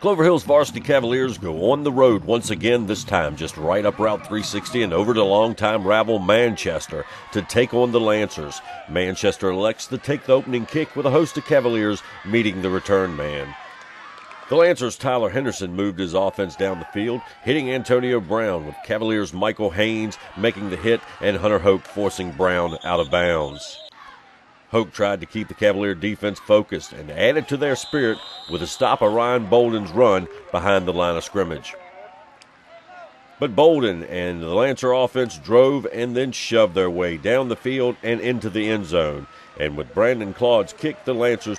Clover Hill's Varsity Cavaliers go on the road once again, this time just right up Route 360 and over to longtime rival Manchester to take on the Lancers. Manchester elects to take the opening kick with a host of Cavaliers meeting the return man. The Lancers' Tyler Henderson moved his offense down the field, hitting Antonio Brown, with Cavaliers' Michael Haynes making the hit and Hunter Hoke forcing Brown out of bounds. Hoke tried to keep the Cavalier defense focused and added to their spirit with a stop of Ryan Bolden's run behind the line of scrimmage. But Bolden and the Lancer offense drove and then shoved their way down the field and into the end zone. And with Brandon Claude's kick, the Lancers,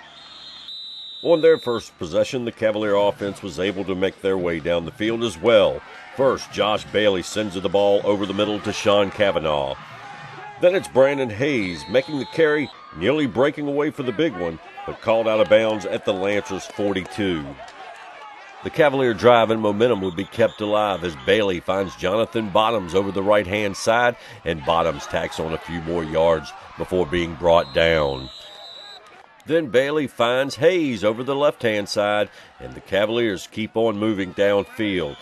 on their first possession, the Cavalier offense was able to make their way down the field as well. First, Josh Bailey sends the ball over the middle to Sean Cavanaugh. Then it's Brandon Hayes making the carry, nearly breaking away for the big one, but called out of bounds at the Lancers' 42. The Cavalier drive and momentum would be kept alive as Bailey finds Jonathan Bottoms over the right-hand side, and Bottoms tacks on a few more yards before being brought down. Then Bailey finds Hayes over the left-hand side, and the Cavaliers keep on moving downfield.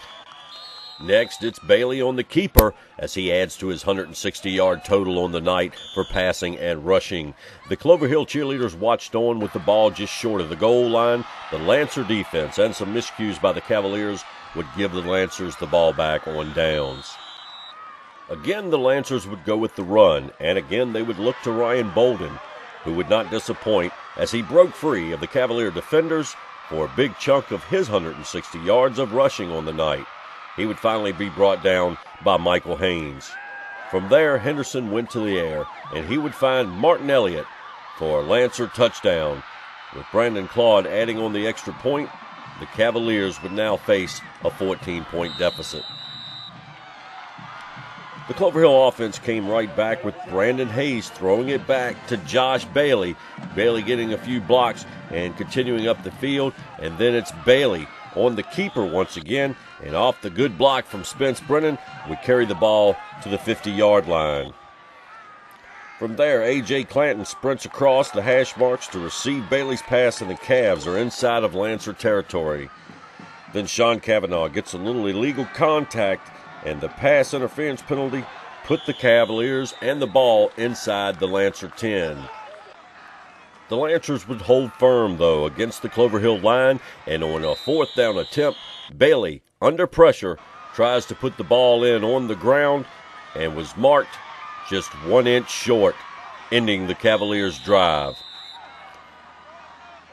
Next, it's Bailey on the keeper as he adds to his 160-yard total on the night for passing and rushing. The Clover Hill cheerleaders watched on with the ball just short of the goal line. The Lancer defense and some miscues by the Cavaliers would give the Lancers the ball back on downs. Again, the Lancers would go with the run, and again they would look to Ryan Bolden, who would not disappoint as he broke free of the Cavalier defenders for a big chunk of his 160 yards of rushing on the night. He would finally be brought down by Michael Haynes. From there, Henderson went to the air, and he would find Martin Elliott for a Lancer touchdown. With Brandon Claude adding on the extra point, the Cavaliers would now face a 14-point deficit. The Clover Hill offense came right back with Brandon Hayes throwing it back to Josh Bailey. Bailey getting a few blocks and continuing up the field, and then it's Bailey on the keeper once again, and off the good block from Spence Brennan would carry the ball to the 50-yard line. From there, A.J. Clanton sprints across the hash marks to receive Bailey's pass, and the Cavs are inside of Lancer territory. Then Sean Cavanaugh gets a little illegal contact, and the pass interference penalty put the Cavaliers and the ball inside the Lancer 10. The Lancers would hold firm, though, against the Clover Hill line, and on a fourth down attempt, Bailey, under pressure, tries to put the ball in on the ground and was marked just 1 inch short, ending the Cavaliers' drive.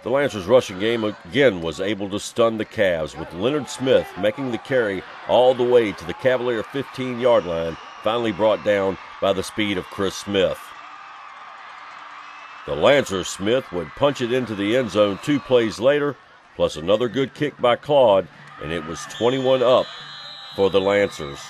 The Lancers' rushing game again was able to stun the Cavs, with Leonard Smith making the carry all the way to the Cavalier 15-yard line, finally brought down by the speed of Chris Smith. The Lancer Smith would punch it into the end zone 2 plays later, plus another good kick by Claude, and it was 21 up for the Lancers.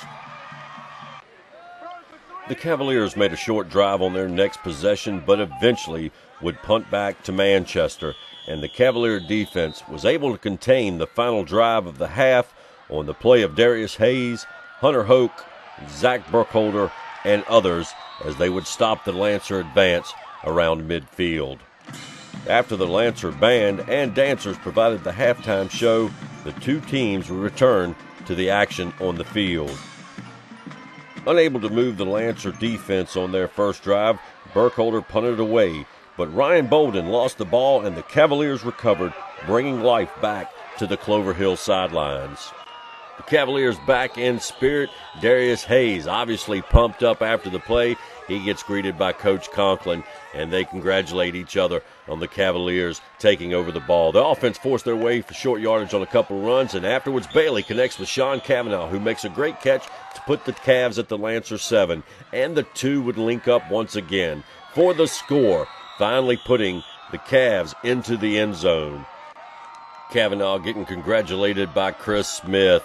The Cavaliers made a short drive on their next possession, but eventually would punt back to Manchester, and the Cavalier defense was able to contain the final drive of the half on the play of Darius Hayes, Hunter Hoke, Zach Burkholder, and others as they would stop the Lancer advance around midfield. After the Lancer band and dancers provided the halftime show, the two teams would return to the action on the field. Unable to move the Lancer defense on their first drive, Burkholder punted away, but Ryan Bolden lost the ball and the Cavaliers recovered, bringing life back to the Clover Hill sidelines. The Cavaliers back in spirit. Darius Hayes obviously pumped up after the play. He gets greeted by Coach Conklin, and they congratulate each other on the Cavaliers taking over the ball. The offense forced their way for short yardage on a couple of runs, and afterwards Bailey connects with Sean Cavanaugh, who makes a great catch to put the Cavs at the Lancer 7, and the two would link up once again for the score, finally putting the Cavs into the end zone. Cavanaugh getting congratulated by Chris Smith.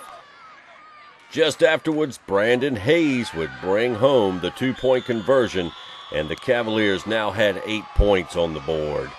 Just afterwards, Brandon Hayes would bring home the 2-point conversion, and the Cavaliers now had 8 points on the board.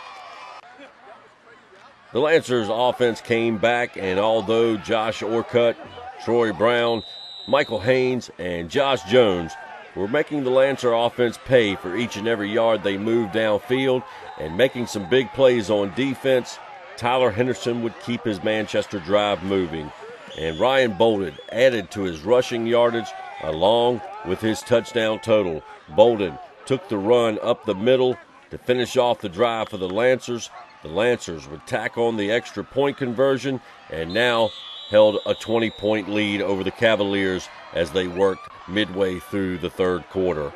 The Lancers' offense came back, and although Josh Orcutt, Troy Brown, Michael Haynes, and Josh Jones were making the Lancer offense pay for each and every yard they moved downfield and making some big plays on defense, Tyler Henderson would keep his Manchester drive moving, and Ryan Bolden added to his rushing yardage along with his touchdown total. Bolden took the run up the middle to finish off the drive for the Lancers. The Lancers would tack on the extra point conversion and now held a 20-point lead over the Cavaliers as they worked midway through the third quarter.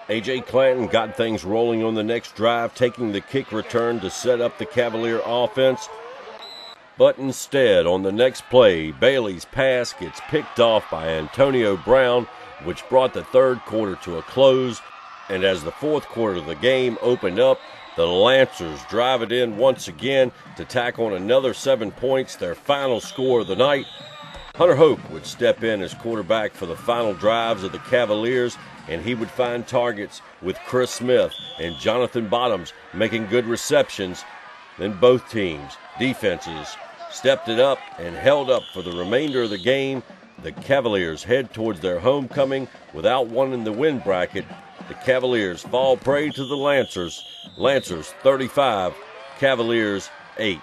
A.J. Clanton got things rolling on the next drive, taking the kick return to set up the Cavalier offense. But instead, on the next play, Bailey's pass gets picked off by Antonio Brown, which brought the third quarter to a close. And as the fourth quarter of the game opened up, the Lancers drive it in once again to tack on another 7 points, their final score of the night. Hunter Hope would step in as quarterback for the final drives of the Cavaliers, and he would find targets with Chris Smith and Jonathan Bottoms making good receptions. Then both teams' defenses stepped it up and held up for the remainder of the game. The Cavaliers head towards their homecoming without one in the win bracket. The Cavaliers fall prey to the Lancers. Lancers 35, Cavaliers 8.